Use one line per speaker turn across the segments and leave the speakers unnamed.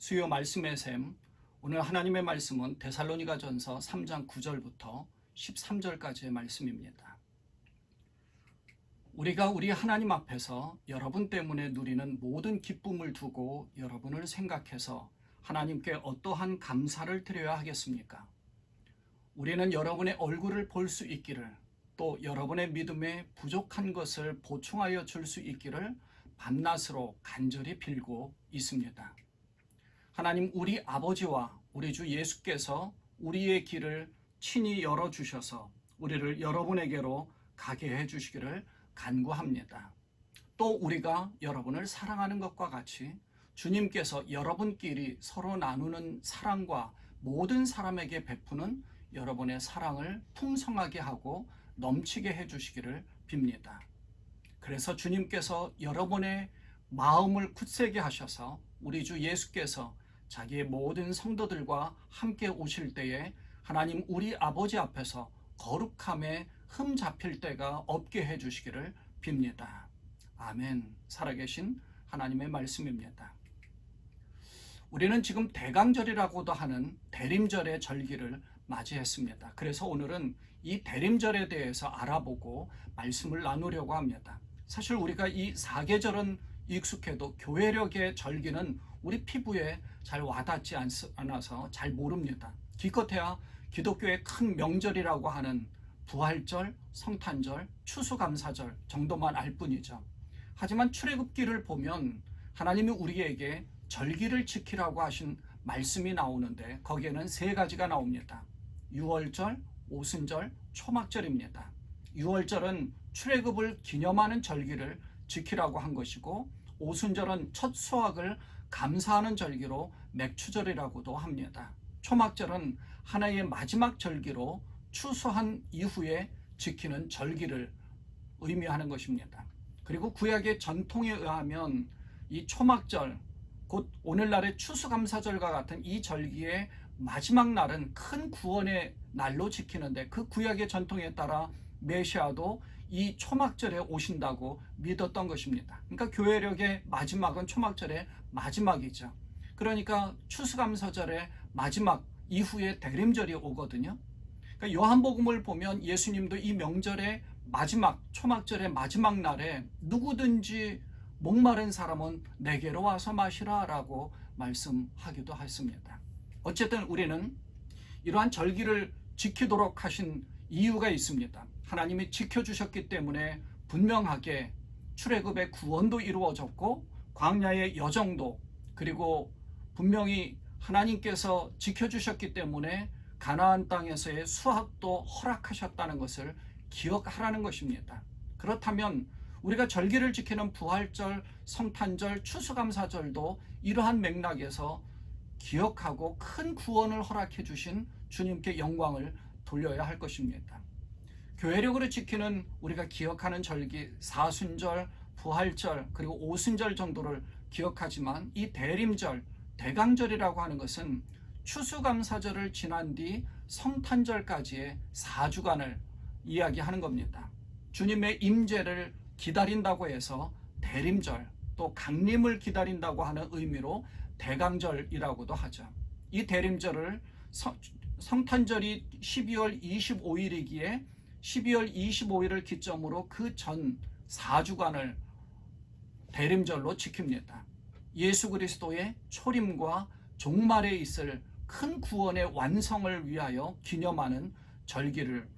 수요 말씀의 샘, 오늘 하나님의 말씀은 데살로니가전서 3장 9절부터 13절까지의 말씀입니다. 우리가 우리 하나님 앞에서 여러분 때문에 누리는 모든 기쁨을 두고 여러분을 생각해서 하나님께 어떠한 감사를 드려야 하겠습니까? 우리는 여러분의 얼굴을 볼 수 있기를, 또 여러분의 믿음에 부족한 것을 보충하여 줄 수 있기를 밤낮으로 간절히 빌고 있습니다. 하나님, 우리 아버지와 우리 주 예수께서 우리의 길을 친히 열어주셔서 우리를 여러분에게로 가게 해주시기를 간구합니다. 또 우리가 여러분을 사랑하는 것과 같이 주님께서 여러분끼리 서로 나누는 사랑과 모든 사람에게 베푸는 여러분의 사랑을 풍성하게 하고 넘치게 해주시기를 빕니다. 그래서 주님께서 여러분의 마음을 굳세게 하셔서 우리 주 예수께서 자기의 모든 성도들과 함께 오실 때에 하나님 우리 아버지 앞에서 거룩함에 흠 잡힐 때가 없게 해주시기를 빕니다. 아멘. 살아계신 하나님의 말씀입니다. 우리는 지금 대강절이라고도 하는 대림절의 절기를 맞이했습니다. 그래서 오늘은 이 대림절에 대해서 알아보고 말씀을 나누려고 합니다. 사실 우리가 이 사계절은 익숙해도 교회력의 절기는 우리 피부에 잘 와닿지 않아서 잘 모릅니다. 기껏해야 기독교의 큰 명절이라고 하는 부활절, 성탄절, 추수감사절 정도만 알 뿐이죠. 하지만 출애굽기를 보면 하나님이 우리에게 절기를 지키라고 하신 말씀이 나오는데 거기에는 세 가지가 나옵니다. 유월절, 오순절, 초막절입니다. 유월절은 출애굽을 기념하는 절기를 지키라고 한 것이고, 오순절은 첫 수확을 감사하는 절기로 맥추절이라고도 합니다. 초막절은 하나의 마지막 절기로 추수한 이후에 지키는 절기를 의미하는 것입니다. 그리고 구약의 전통에 의하면 이 초막절, 곧 오늘날의 추수감사절과 같은 이 절기의 마지막 날은 큰 구원의 날로 지키는데, 그 구약의 전통에 따라 메시아도 이 초막절에 오신다고 믿었던 것입니다. 그러니까 교회력의 마지막은 초막절의 마지막이죠. 그러니까 추수감사절의 마지막 이후에 대림절이 오거든요. 그러니까 요한복음을 보면 예수님도 이 명절의 마지막, 초막절의 마지막 날에 누구든지 목마른 사람은 내게로 와서 마시라 라고 말씀하기도 했습니다. 어쨌든 우리는 이러한 절기를 지키도록 하신 이유가 있습니다. 하나님이 지켜주셨기 때문에 분명하게 출애굽의 구원도 이루어졌고, 광야의 여정도, 그리고 분명히 하나님께서 지켜주셨기 때문에 가나안 땅에서의 수확도 허락하셨다는 것을 기억하라는 것입니다. 그렇다면 우리가 절기를 지키는 부활절, 성탄절, 추수감사절도 이러한 맥락에서 기억하고 큰 구원을 허락해 주신 주님께 영광을 돌려야 할 것입니다. 교회력으로 지키는 우리가 기억하는 절기, 사순절, 부활절, 그리고 오순절 정도를 기억하지만 이 대림절, 대강절이라고 하는 것은 추수감사절을 지난 뒤 성탄절까지의 4주간을 이야기하는 겁니다. 주님의 임재를 기다린다고 해서 대림절, 또 강림을 기다린다고 하는 의미로 대강절이라고도 하죠. 이 대림절을 성탄절이 12월 25일이기에 12월 25일을 기점으로 그 전 4주간을 대림절로 지킵니다. 예수 그리스도의 초림과 종말에 있을 큰 구원의 완성을 위하여 기념하는 절기를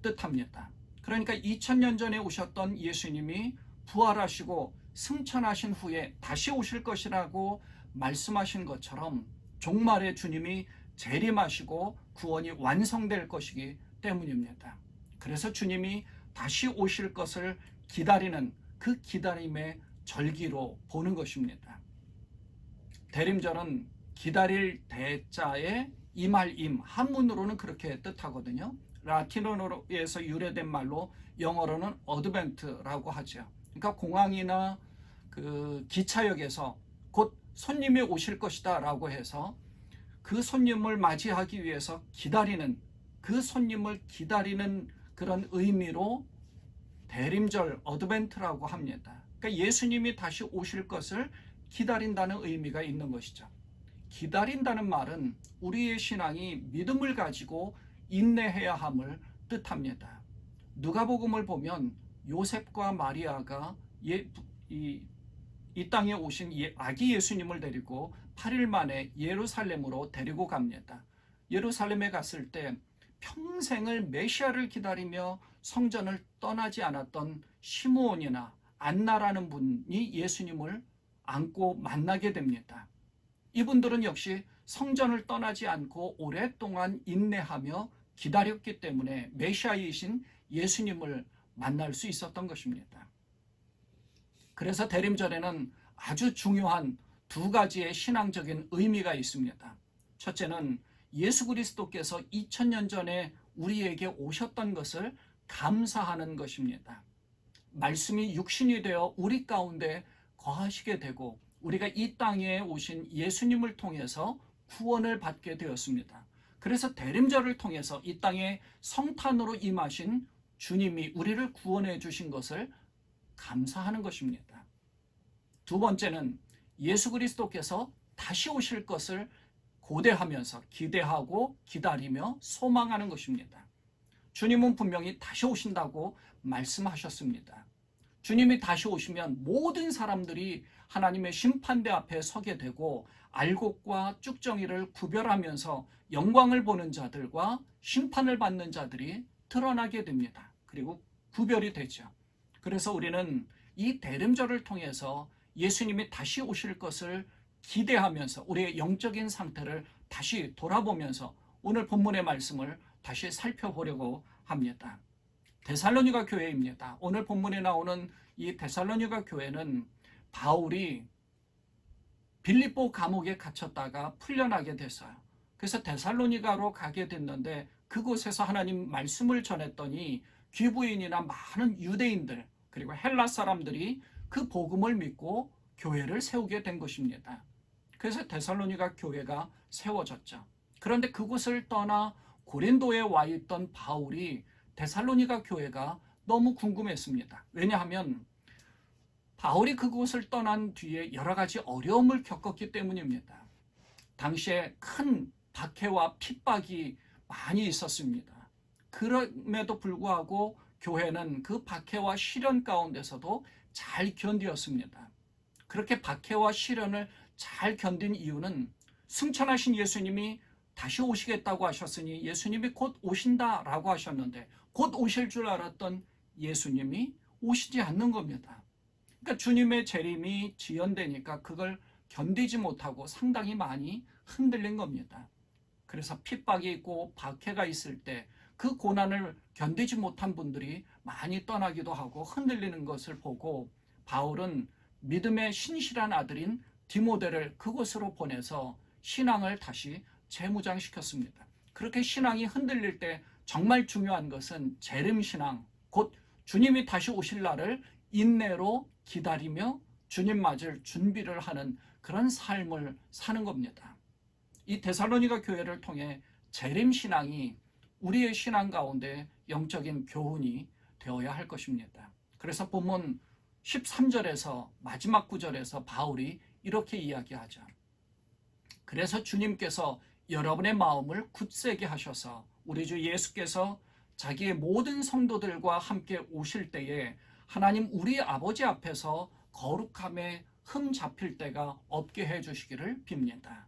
뜻합니다. 그러니까 2000년 전에 오셨던 예수님이 부활하시고 승천하신 후에 다시 오실 것이라고 말씀하신 것처럼 종말에 주님이 재림하시고 구원이 완성될 것이기 때문입니다. 그래서 주님이 다시 오실 것을 기다리는 그 기다림의 절기로 보는 것입니다. 대림절은 기다릴 대자에 임할 임, 한문으로는 그렇게 뜻하거든요. 라틴어에서 유래된 말로 영어로는 어드벤트라고 하죠. 그러니까 공항이나 그 기차역에서 곧 손님이 오실 것이다 라고 해서 그 손님을 맞이하기 위해서 기다리는, 그 손님을 기다리는 그런 의미로 대림절, 어드벤트라고 합니다. 그러니까 예수님이 다시 오실 것을 기다린다는 의미가 있는 것이죠. 기다린다는 말은 우리의 신앙이 믿음을 가지고 인내해야 함을 뜻합니다. 누가복음을 보면 요셉과 마리아가 이 땅에 오신 아기 예수님을 데리고 8일 만에 예루살렘으로 데리고 갑니다. 예루살렘에 갔을 때 평생을 메시아를 기다리며 성전을 떠나지 않았던 시므온이나 안나라는 분이 예수님을 안고 만나게 됩니다. 이분들은 역시 성전을 떠나지 않고 오랫동안 인내하며 기다렸기 때문에 메시아이신 예수님을 만날 수 있었던 것입니다. 그래서 대림절에는 아주 중요한 두 가지의 신앙적인 의미가 있습니다. 첫째는 예수 그리스도께서 2000년 전에 우리에게 오셨던 것을 감사하는 것입니다. 말씀이 육신이 되어 우리 가운데 거하시게 되고 우리가 이 땅에 오신 예수님을 통해서 구원을 받게 되었습니다. 그래서 대림절을 통해서 이 땅에 성탄으로 임하신 주님이 우리를 구원해 주신 것을 감사하는 것입니다. 두 번째는 예수 그리스도께서 다시 오실 것을 고대하면서 기대하고 기다리며 소망하는 것입니다. 주님은 분명히 다시 오신다고 말씀하셨습니다. 주님이 다시 오시면 모든 사람들이 하나님의 심판대 앞에 서게 되고 알곡과 쭉정이를 구별하면서 영광을 보는 자들과 심판을 받는 자들이 드러나게 됩니다. 그리고 구별이 되죠. 그래서 우리는 이 대림절을 통해서 예수님이 다시 오실 것을 기대하면서 우리의 영적인 상태를 다시 돌아보면서 오늘 본문의 말씀을 다시 살펴보려고 합니다. 데살로니가 교회입니다. 오늘 본문에 나오는 이 데살로니가 교회는 바울이 빌립보 감옥에 갇혔다가 풀려나게 됐어요. 그래서 데살로니가로 가게 됐는데 그곳에서 하나님 말씀을 전했더니 귀부인이나 많은 유대인들 그리고 헬라 사람들이 그 복음을 믿고 교회를 세우게 된 것입니다. 그래서 데살로니가 교회가 세워졌죠. 그런데 그곳을 떠나 고린도에 와 있던 바울이 데살로니가 교회가 너무 궁금했습니다. 왜냐하면 바울이 그곳을 떠난 뒤에 여러 가지 어려움을 겪었기 때문입니다. 당시에 큰 박해와 핍박이 많이 있었습니다. 그럼에도 불구하고 교회는 그 박해와 시련 가운데서도 잘 견디었습니다. 그렇게 박해와 시련을 잘 견딘 이유는 승천하신 예수님이 다시 오시겠다고 하셨으니 예수님이 곧 오신다라고 하셨는데 곧 오실 줄 알았던 예수님이 오시지 않는 겁니다. 그러니까 주님의 재림이 지연되니까 그걸 견디지 못하고 상당히 많이 흔들린 겁니다. 그래서 핍박이 있고 박해가 있을 때 그 고난을 견디지 못한 분들이 많이 떠나기도 하고 흔들리는 것을 보고 바울은 믿음의 신실한 아들인 디모데를 그곳으로 보내서 신앙을 다시 재무장시켰습니다. 그렇게 신앙이 흔들릴 때 정말 중요한 것은 재림신앙, 곧 주님이 다시 오실 날을 인내로 기다리며 주님 맞을 준비를 하는 그런 삶을 사는 겁니다. 이 데살로니가 교회를 통해 재림신앙이 우리의 신앙 가운데 영적인 교훈이 되어야 할 것입니다. 그래서 본문 13절에서 마지막 구절에서 바울이 이렇게 이야기하죠. 그래서 주님께서 여러분의 마음을 굳세게 하셔서 우리 주 예수께서 자기의 모든 성도들과 함께 오실 때에 하나님 우리 아버지 앞에서 거룩함에 흠 잡힐 때가 없게 해주시기를 빕니다.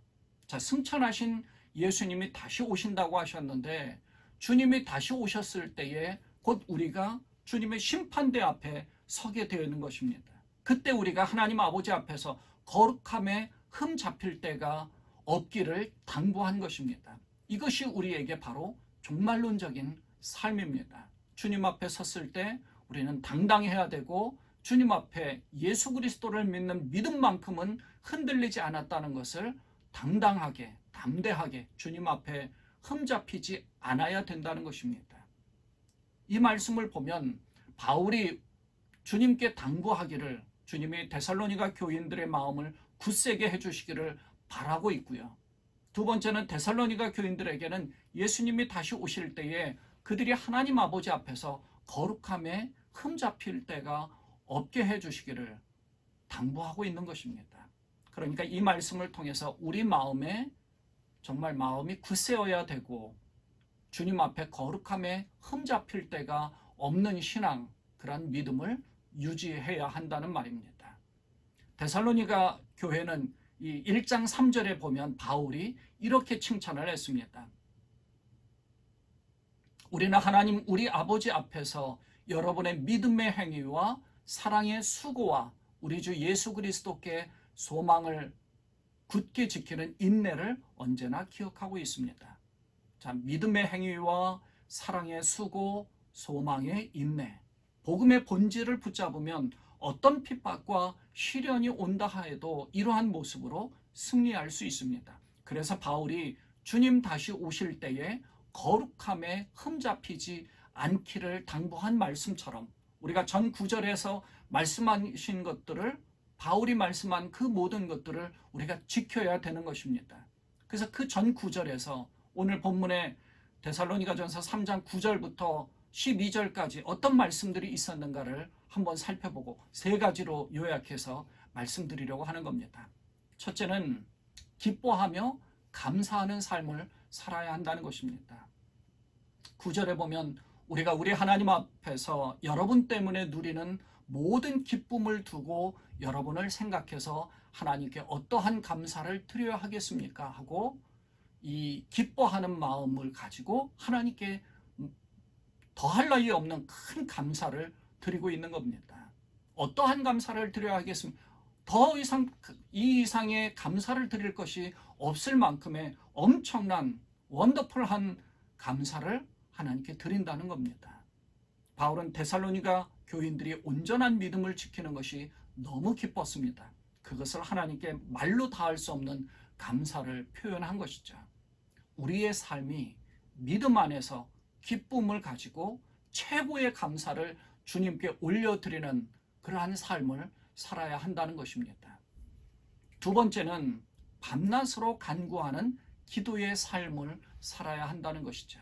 자, 승천하신 예수님이 다시 오신다고 하셨는데 주님이 다시 오셨을 때에 곧 우리가 주님의 심판대 앞에 서게 되는 것입니다. 그때 우리가 하나님 아버지 앞에서 거룩함에 흠 잡힐 때가 없기를 당부한 것입니다. 이것이 우리에게 바로 종말론적인 삶입니다. 주님 앞에 섰을 때 우리는 당당해야 되고 주님 앞에 예수 그리스도를 믿는 믿음만큼은 흔들리지 않았다는 것을 당당하게 담대하게 주님 앞에 흠잡히지 않아야 된다는 것입니다. 이 말씀을 보면 바울이 주님께 당부하기를 주님이 데살로니가 교인들의 마음을 굳세게 해주시기를 바라고 있고요. 두 번째는 데살로니가 교인들에게는 예수님이 다시 오실 때에 그들이 하나님 아버지 앞에서 거룩함에 흠잡힐 때가 없게 해주시기를 당부하고 있는 것입니다. 그러니까 이 말씀을 통해서 우리 마음에 정말 마음이 굳세어야 되고 주님 앞에 거룩함에 흠잡힐 때가 없는 신앙, 그런 믿음을 유지해야 한다는 말입니다. 데살로니가 교회는 이 1장 3절에 보면 바울이 이렇게 칭찬을 했습니다. 우리는 하나님 우리 아버지 앞에서 여러분의 믿음의 행위와 사랑의 수고와 우리 주 예수 그리스도께 소망을 굳게 지키는 인내를 언제나 기억하고 있습니다. 자, 믿음의 행위와 사랑의 수고, 소망의 인내, 복음의 본질을 붙잡으면 어떤 핍박과 시련이 온다 하여도 이러한 모습으로 승리할 수 있습니다. 그래서 바울이 주님 다시 오실 때에 거룩함에 흠잡히지 않기를 당부한 말씀처럼 우리가 전 9절에서 말씀하신 것들을, 바울이 말씀한 그 모든 것들을 우리가 지켜야 되는 것입니다. 그래서 그 전 9절에서 오늘 본문의 데살로니가전서 3장 9절부터 12절까지 어떤 말씀들이 있었는가를 한번 살펴보고 세 가지로 요약해서 말씀드리려고 하는 겁니다. 첫째는 기뻐하며 감사하는 삶을 살아야 한다는 것입니다. 9절에 보면 우리가 우리 하나님 앞에서 여러분 때문에 누리는 모든 기쁨을 두고 여러분을 생각해서 하나님께 어떠한 감사를 드려야 하겠습니까? 하고 이 기뻐하는 마음을 가지고 하나님께 더할 나위 없는 큰 감사를 드리고 있는 겁니다. 어떠한 감사를 드려야 하겠습니까? 더 이상 이 이상의 감사를 드릴 것이 없을 만큼의 엄청난 원더풀한 감사를 하나님께 드린다는 겁니다. 바울은 데살로니가 교인들이 온전한 믿음을 지키는 것이 너무 기뻤습니다. 그것을 하나님께 말로 다할 수 없는 감사를 표현한 것이죠. 우리의 삶이 믿음 안에서 기쁨을 가지고 최고의 감사를 주님께 올려드리는 그러한 삶을 살아야 한다는 것입니다. 두 번째는 밤낮으로 간구하는 기도의 삶을 살아야 한다는 것이죠.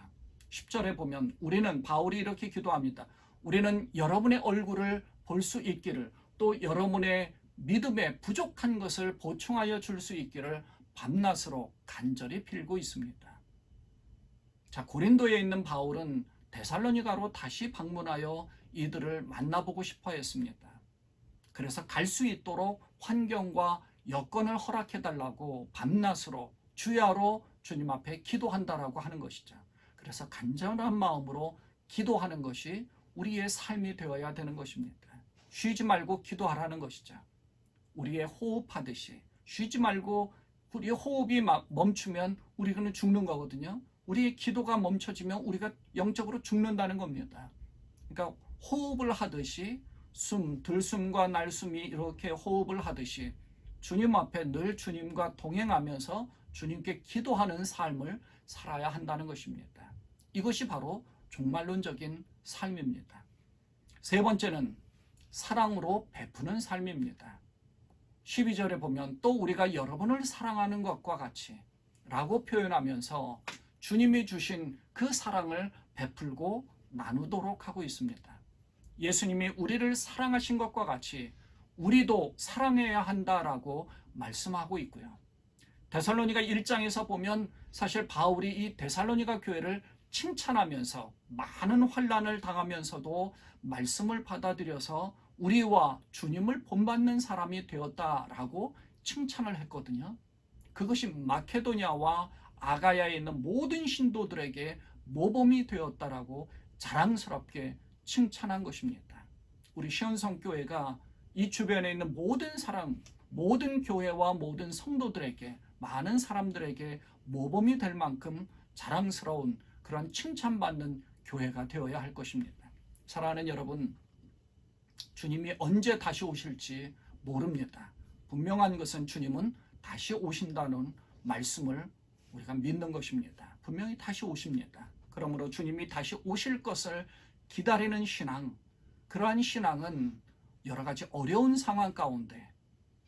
10절에 보면 우리는, 바울이 이렇게 기도합니다. 우리는 여러분의 얼굴을 볼 수 있기를, 또 여러분의 믿음에 부족한 것을 보충하여 줄 수 있기를 밤낮으로 간절히 빌고 있습니다. 자, 고린도에 있는 바울은 데살로니가로 다시 방문하여 이들을 만나보고 싶어 했습니다. 그래서 갈 수 있도록 환경과 여건을 허락해달라고 밤낮으로 주야로 주님 앞에 기도한다라고 하는 것이죠. 그래서 간절한 마음으로 기도하는 것이 우리의 삶이 되어야 되는 것입니다. 쉬지 말고 기도하라는 것이죠. 우리의 호흡하듯이 쉬지 말고, 우리의 호흡이 멈추면 우리는 죽는 거거든요. 우리의 기도가 멈춰지면 우리가 영적으로 죽는다는 겁니다. 그러니까 호흡을 하듯이 들숨과 날숨이 이렇게 호흡을 하듯이 주님 앞에 늘 주님과 동행하면서 주님께 기도하는 삶을 살아야 한다는 것입니다. 이것이 바로 종말론적인 삶입니다. 세 번째는 사랑으로 베푸는 삶입니다. 12절에 보면 또 우리가 여러분을 사랑하는 것과 같이 라고 표현하면서 주님이 주신 그 사랑을 베풀고 나누도록 하고 있습니다. 예수님이 우리를 사랑하신 것과 같이 우리도 사랑해야 한다라고 말씀하고 있고요. 데살로니가 1장에서 보면 사실 바울이 이 데살로니가 교회를 칭찬하면서 많은 환난을 당하면서도 말씀을 받아들여서 우리와 주님을 본받는 사람이 되었다라고 칭찬을 했거든요. 그것이 마케도냐와 아가야에 있는 모든 신도들에게 모범이 되었다라고 자랑스럽게 칭찬한 것입니다. 우리 시온성교회가 이 주변에 있는 모든 사람, 모든 교회와 모든 성도들에게, 많은 사람들에게 모범이 될 만큼 자랑스러운 그런 칭찬받는 교회가 되어야 할 것입니다. 사랑하는 여러분, 주님이 언제 다시 오실지 모릅니다. 분명한 것은 주님은 다시 오신다는 말씀을 우리가 믿는 것입니다. 분명히 다시 오십니다. 그러므로 주님이 다시 오실 것을 기다리는 신앙, 그러한 신앙은 여러 가지 어려운 상황 가운데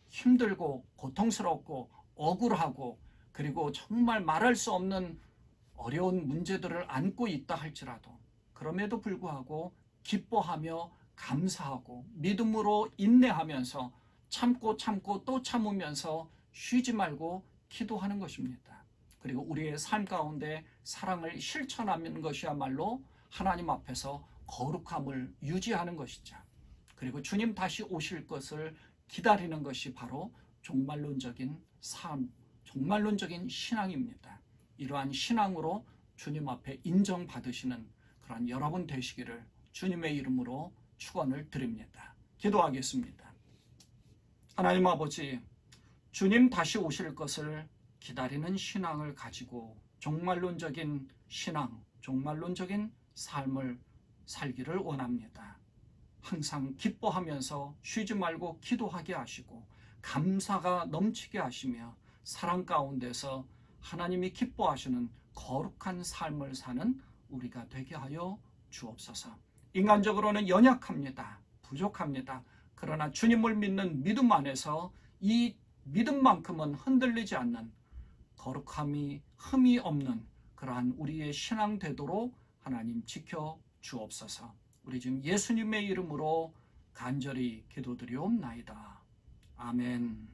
힘들고 고통스럽고 억울하고 그리고 정말 말할 수 없는 어려운 문제들을 안고 있다 할지라도 그럼에도 불구하고 기뻐하며 감사하고 믿음으로 인내하면서 참고 또 참으면서 쉬지 말고 기도하는 것입니다. 그리고 우리의 삶 가운데 사랑을 실천하는 것이야말로 하나님 앞에서 거룩함을 유지하는 것이죠. 그리고 주님 다시 오실 것을 기다리는 것이 바로 종말론적인 삶, 종말론적인 신앙입니다. 이러한 신앙으로 주님 앞에 인정받으시는 그런 여러분 되시기를 주님의 이름으로 축원을 드립니다. 기도하겠습니다. 하나님 아버지, 주님 다시 오실 것을 기다리는 신앙을 가지고 종말론적인 신앙, 종말론적인 삶을 살기를 원합니다. 항상 기뻐하면서 쉬지 말고 기도하게 하시고 감사가 넘치게 하시며 사랑 가운데서 하나님이 기뻐하시는 거룩한 삶을 사는 우리가 되게 하여 주옵소서. 인간적으로는 연약합니다. 부족합니다. 그러나 주님을 믿는 믿음 안에서 이 믿음만큼은 흔들리지 않는 거룩함이 흠이 없는 그러한 우리의 신앙 되도록 하나님 지켜 주옵소서. 우리 지금 예수님의 이름으로 간절히 기도드리옵나이다. 아멘.